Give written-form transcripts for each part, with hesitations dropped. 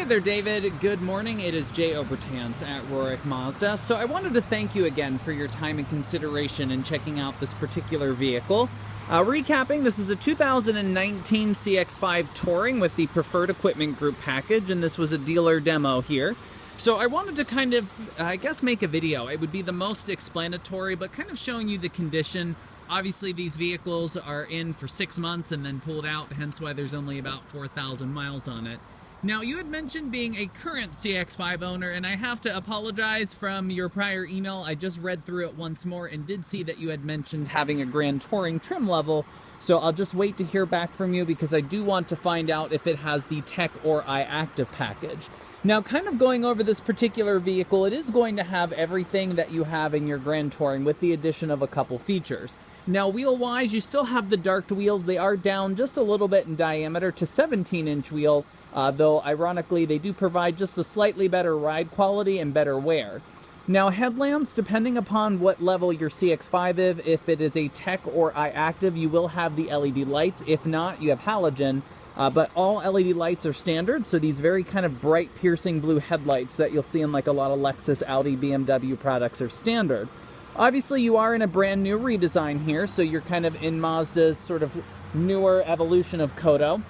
Hey there, David. Good morning. It is Jay Obertans at Rorick Mazda. So I wanted to thank you again for your time and consideration in checking out this particular vehicle. Recapping, this is a 2019 CX5 Touring with the Preferred Equipment Group package, and this was a dealer demo here. So I wanted to kind of, make a video. It would be the most explanatory, but kind of showing you the condition. Obviously, these vehicles are in for 6 months and then pulled out, hence why there's only about 4,000 miles on it. Now, you had mentioned being a current CX5 owner, and I have to apologize from your prior email. I just read through it once more and did see that you had mentioned having a Grand Touring trim level, so I'll just wait to hear back from you because I do want to find out if it has the Tech or iActive package. Now, kind of going over this particular vehicle, it is going to have everything that you have in your Grand Touring with the addition of a couple features. Now, wheel-wise, you still have the darked wheels. They are down just a little bit in diameter to 17-inch wheel, though ironically they do provide just a slightly better ride quality and better wear. Now, headlamps, depending upon what level your CX5 is, if it is a Tech or iActive, you will have the LED lights. If not, you have halogen. But all LED lights are standard, so these very kind of bright piercing blue headlights that you'll see in like a lot of Lexus, Audi, BMW products are standard. Obviously, you are in a brand new redesign here, so you're kind of in Mazda's sort of newer evolution of Kodo.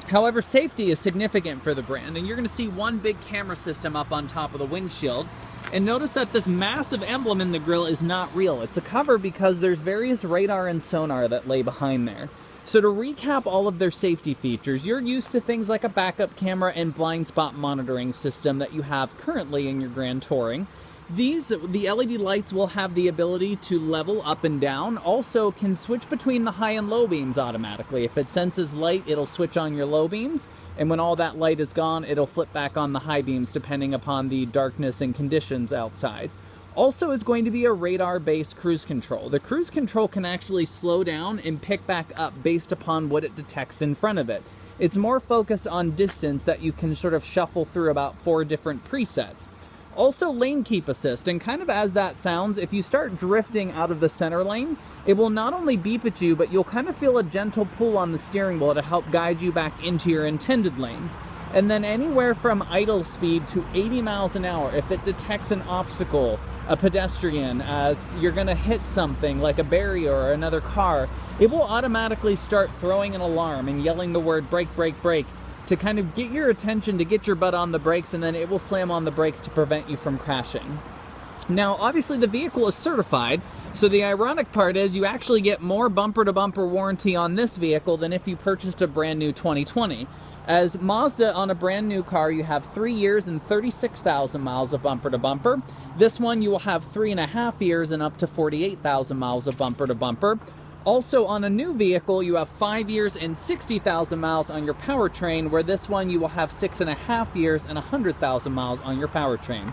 However, safety is significant for the brand, and you're going to see one big camera system up on top of the windshield. And notice that this massive emblem in the grille is not real. It's a cover because there's various radar and sonar that lay behind there. So to recap all of their safety features, you're used to things like a backup camera and blind spot monitoring system that you have currently in your Grand Touring. The LED lights will have the ability to level up and down, also can switch between the high and low beams automatically. If it senses light, it'll switch on your low beams, and when all that light is gone, it'll flip back on the high beams depending upon the darkness and conditions outside. Also is going to be a radar-based cruise control. The cruise control can actually slow down and pick back up based upon what it detects in front of it. It's more focused on distance that you can sort of shuffle through about 4 different presets. Also, lane keep assist, and kind of as that sounds, if you start drifting out of the center lane, it will not only beep at you, but you'll kind of feel a gentle pull on the steering wheel to help guide you back into your intended lane. And then anywhere from idle speed to 80 miles an hour, if it detects an obstacle, a pedestrian, you're going to hit something like a barrier or another car, it will automatically start throwing an alarm and yelling the word brake, brake, brake to kind of get your attention, to get your butt on the brakes, and then it will slam on the brakes to prevent you from crashing. Now, obviously the vehicle is certified, so the ironic part is you actually get more bumper-to-bumper warranty on this vehicle than if you purchased a brand new 2020. As Mazda, on a brand new car, you have 3 years and 36,000 miles of bumper-to-bumper. This one you will have 3.5 years and up to 48,000 miles of bumper-to-bumper. Also, on a new vehicle, you have 5 years and 60,000 miles on your powertrain, where this one you will have 6.5 years and 100,000 miles on your powertrain.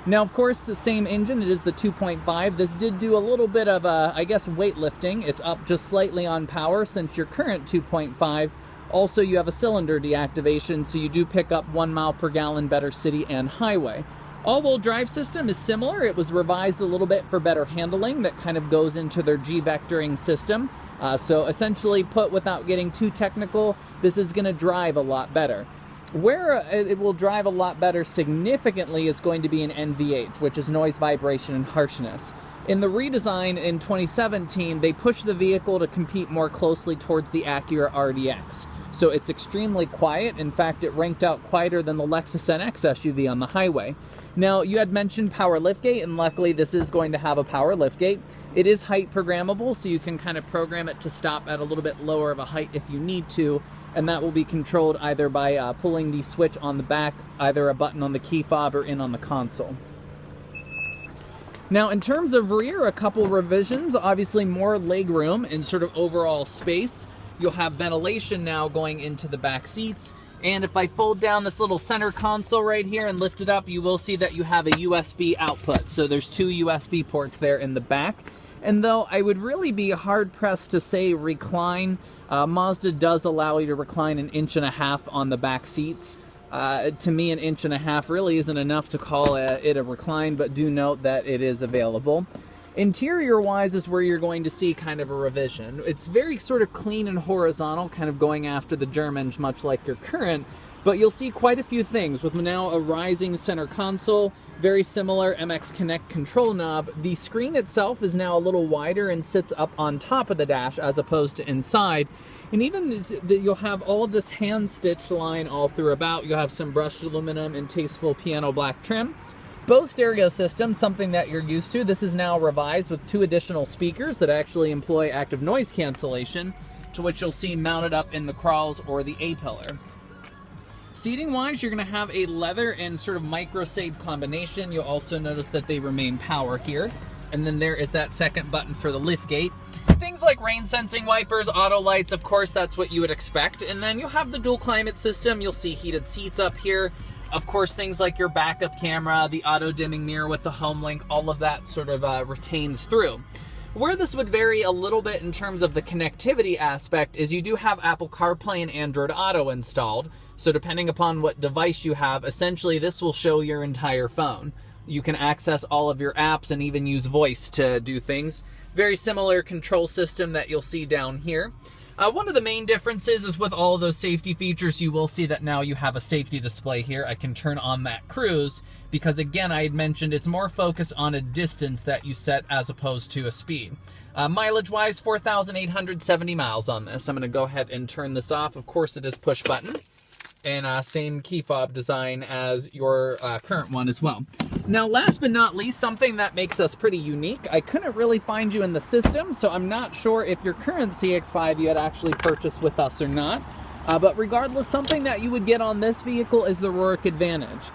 Now, of course, the same engine, it is the 2.5. This did do a little bit of, weightlifting. It's up just slightly on power since your current 2.5. Also, you have a cylinder deactivation, so you do pick up 1 mile per gallon better city and highway. All-wheel drive system is similar. It was revised a little bit for better handling. That kind of goes into their G-vectoring system. So essentially, put without getting too technical, this is going to drive a lot better. Where it will drive a lot better significantly is going to be an NVH, which is noise, vibration, and harshness. In the redesign in 2017, they pushed the vehicle to compete more closely towards the Acura RDX. So it's extremely quiet. In fact, it ranked out quieter than the Lexus NX SUV on the highway. Now, you had mentioned power liftgate, and luckily this is going to have a power liftgate. It is height programmable, so you can kind of program it to stop at a little bit lower of a height if you need to, and that will be controlled either by pulling the switch on the back, either a button on the key fob or in on the console. Now, in terms of rear, a couple revisions, obviously more legroom and sort of overall space. You'll have ventilation now going into the back seats. And if I fold down this little center console right here and lift it up, you will see that you have a USB output. So there's 2 USB ports there in the back. And though I would really be hard-pressed to say recline, Mazda does allow you to recline 1.5 inches on the back seats. To me, 1.5 inches really isn't enough to call it a recline, but do note that it is available. Interior-wise is where you're going to see kind of a revision. It's very sort of clean and horizontal, kind of going after the Germans, much like your current, But you'll see quite a few things with now a rising center console, very similar MX Connect control knob. The screen itself is now a little wider and sits up on top of the dash as opposed to inside. And even you'll have all of this hand-stitched line all throughout. You'll have some brushed aluminum and tasteful piano black trim. Bose stereo system, something that you're used to. This is now revised with 2 additional speakers that actually employ active noise cancellation, to which you'll see mounted up in the crawls or the A-pillar. Seating-wise, you're going to have a leather and sort of micro-shade combination. You'll also notice that they remain power here. And then there is that second button for the liftgate. Things like rain-sensing wipers, auto lights, of course, that's what you would expect. And then you'll have the dual climate system. You'll see heated seats up here. Of course, things like your backup camera, the auto-dimming mirror with the home link, all of that sort of retains through. Where this would vary a little bit in terms of the connectivity aspect is you do have Apple CarPlay and Android Auto installed. So depending upon what device you have, essentially this will show your entire phone. You can access all of your apps and even use voice to do things. Very similar control system that you'll see down here. One of the main differences is with all of those safety features, you will see that now you have a safety display here. I can turn on that cruise because, again, I had mentioned it's more focused on a distance that you set as opposed to a speed. Mileage-wise, 4,870 miles on this. I'm going to go ahead and turn this off. Of course, it is push button. And same key fob design as your current one as well. Now, last but not least, something that makes us pretty unique. I couldn't really find you in the system, so I'm not sure if your current CX5 you had actually purchased with us or not. But regardless, something that you would get on this vehicle is the Rurik Advantage.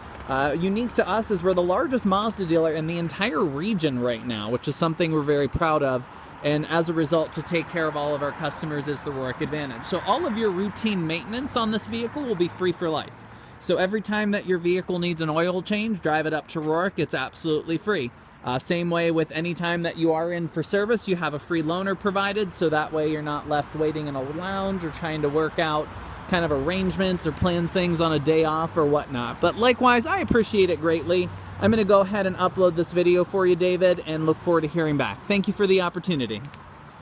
Unique to us is we're the largest Mazda dealer in the entire region right now, which is something we're very proud of. And as a result, to take care of all of our customers is the Rurik Advantage. So all of your routine maintenance on this vehicle will be free for life. So every time that your vehicle needs an oil change, drive it up to Rurik, it's absolutely free. Same way with any time that you are in for service, you have a free loaner provided, so that way you're not left waiting in a lounge or trying to work out kind of arrangements or plans things on a day off or whatnot. But likewise, I appreciate it greatly. I'm going to go ahead and upload this video for you, David, and look forward to hearing back. Thank you for the opportunity.